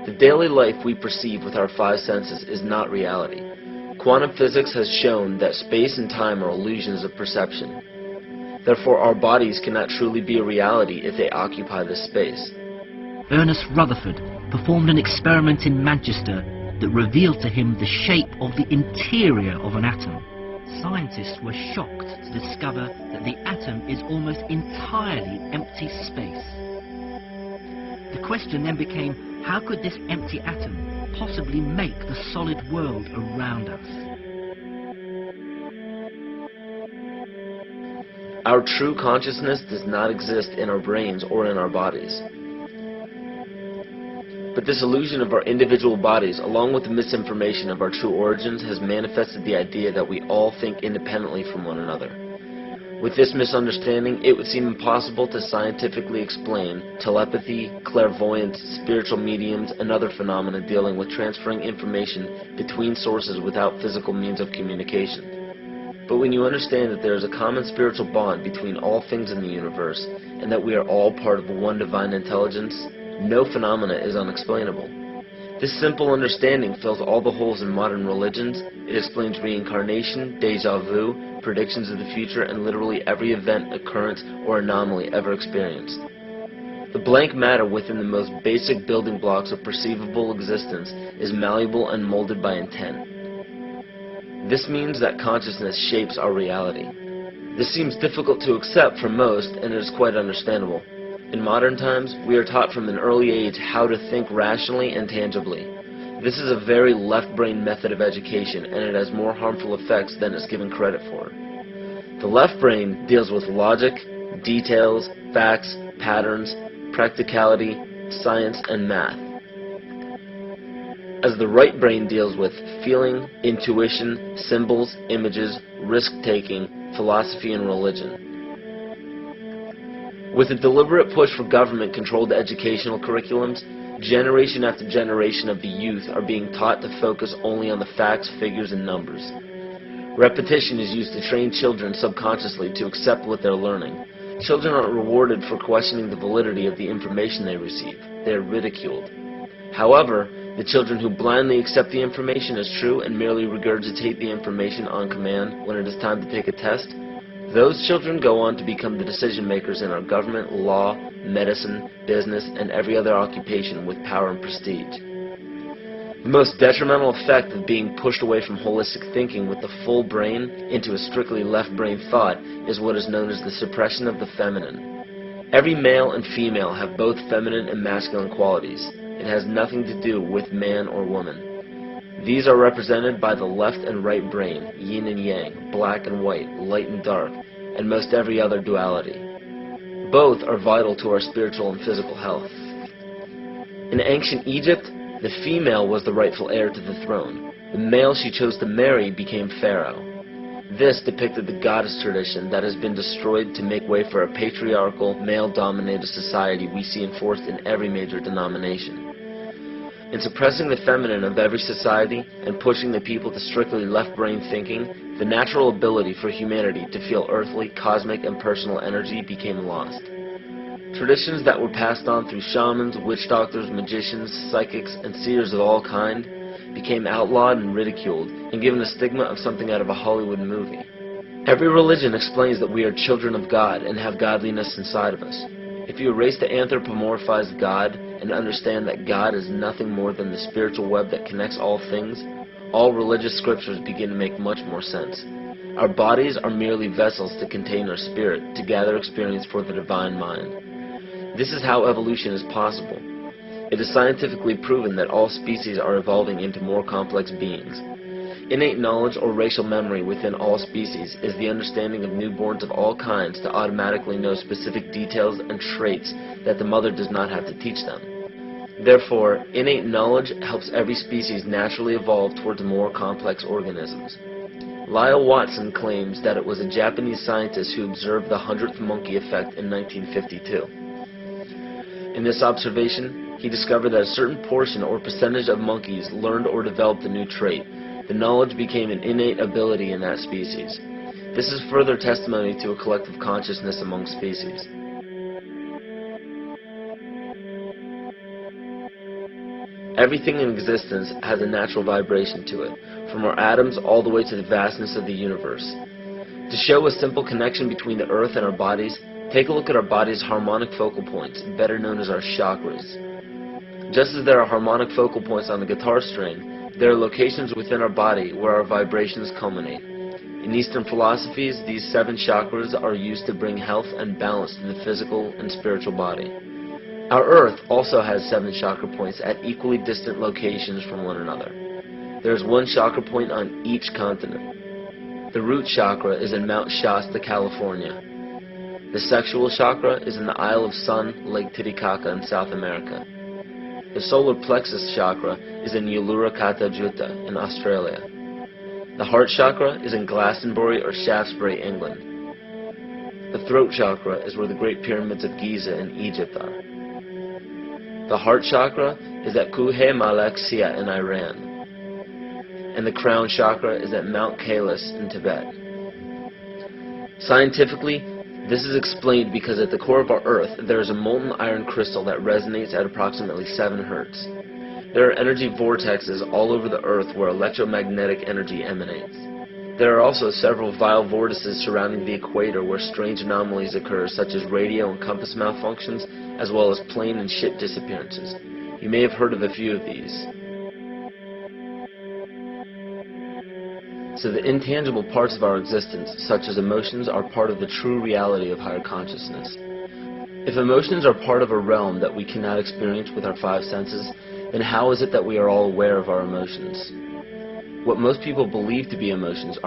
The daily life we perceive with our five senses is not reality. Quantum physics has shown that space and time are illusions of perception. Therefore, our bodies cannot truly be a reality if they occupy this space. Ernest Rutherford performed an experiment in Manchester that revealed to him the shape of the interior of an atom. Scientists were shocked to discover that the atom is almost entirely empty space. The question then became, how could this empty atom possibly make the solid world around us? Our true consciousness does not exist in our brains or in our bodies. But this illusion of our individual bodies, along with the misinformation of our true origins, has manifested the idea that we all think independently from one another. With this misunderstanding, it would seem impossible to scientifically explain telepathy, clairvoyance, spiritual mediums, and other phenomena dealing with transferring information between sources without physical means of communication. But when you understand that there is a common spiritual bond between all things in the universe, and that we are all part of one divine intelligence, no phenomena is unexplainable. This simple understanding fills all the holes in modern religions. It explains reincarnation, déjà vu, predictions of the future, and literally every event, occurrence, or anomaly ever experienced. The blank matter within the most basic building blocks of perceivable existence is malleable and molded by intent. This means that consciousness shapes our reality. This seems difficult to accept for most, and it is quite understandable. In modern times, we are taught from an early age how to think rationally and tangibly. This is a very left-brain method of education, and it has more harmful effects than is given credit for. The left brain deals with logic, details, facts, patterns, practicality, science, and math, as the right brain deals with feeling, intuition, symbols, images, risk-taking, philosophy, and religion. With a deliberate push for government-controlled educational curriculums, generation after generation of the youth are being taught to focus only on the facts, figures, and numbers. Repetition is used to train children subconsciously to accept what they're learning. Children aren't rewarded for questioning the validity of the information they receive. They are ridiculed. However, the children who blindly accept the information as true and merely regurgitate the information on command when it is time to take a test, those children go on to become the decision makers in our government, law, medicine, business, and every other occupation with power and prestige. The most detrimental effect of being pushed away from holistic thinking with the full brain into a strictly left brain thought is what is known as the suppression of the feminine. Every male and female have both feminine and masculine qualities. It has nothing to do with man or woman. These are represented by the left and right brain, yin and yang, black and white, light and dark, and most every other duality. Both are vital to our spiritual and physical health. In ancient Egypt, the female was the rightful heir to the throne. The male she chose to marry became pharaoh. This depicted the goddess tradition that has been destroyed to make way for a patriarchal, male-dominated society we see enforced in every major denomination. In suppressing the feminine of every society and pushing the people to strictly left-brain thinking, the natural ability for humanity to feel earthly, cosmic, and personal energy became lost. Traditions that were passed on through shamans, witch doctors, magicians, psychics, and seers of all kind became outlawed and ridiculed and given the stigma of something out of a Hollywood movie. Every religion explains that we are children of God and have godliness inside of us. If you erase the anthropomorphized God and understand that God is nothing more than the spiritual web that connects all things, all religious scriptures begin to make much more sense. Our bodies are merely vessels to contain our spirit, to gather experience for the divine mind. This is how evolution is possible. It is scientifically proven that all species are evolving into more complex beings. Innate knowledge or racial memory within all species is the understanding of newborns of all kinds to automatically know specific details and traits that the mother does not have to teach them. Therefore, innate knowledge helps every species naturally evolve towards more complex organisms. Lyle Watson claims that it was a Japanese scientist who observed the 100th monkey effect in 1952. In this observation, he discovered that a certain portion or percentage of monkeys learned or developed a new trait. The knowledge became an innate ability in that species. This is further testimony to a collective consciousness among species. Everything in existence has a natural vibration to it, from our atoms all the way to the vastness of the universe. To show a simple connection between the earth and our bodies, take a look at our body's harmonic focal points, better known as our chakras. Just as there are harmonic focal points on the guitar string, there are locations within our body where our vibrations culminate. In Eastern philosophies, these 7 chakras are used to bring health and balance to the physical and spiritual body. Our Earth also has 7 chakra points at equally distant locations from one another. There is 1 chakra point on each continent. The root chakra is in Mount Shasta, California. The sexual chakra is in the Isle of Sun, Lake Titicaca in South America. The solar plexus chakra is in Uluru Kata Juta in Australia. The heart chakra is in Glastonbury or Shaftesbury, England. The throat chakra is where the Great Pyramids of Giza in Egypt are. The heart chakra is at Kuhe Malek Sia in Iran. And the crown chakra is at Mount Kailas in Tibet. Scientifically, this is explained because at the core of our Earth there is a molten iron crystal that resonates at approximately 7 Hertz. There are energy vortexes all over the Earth where electromagnetic energy emanates. There are also several vile vortices surrounding the equator where strange anomalies occur, such as radio and compass malfunctions, as well as plane and ship disappearances. You may have heard of a few of these. So the intangible parts of our existence, such as emotions, are part of the true reality of higher consciousness. If emotions are part of a realm that we cannot experience with our 5 senses, then how is it that we are all aware of our emotions? What most people believe to be emotions are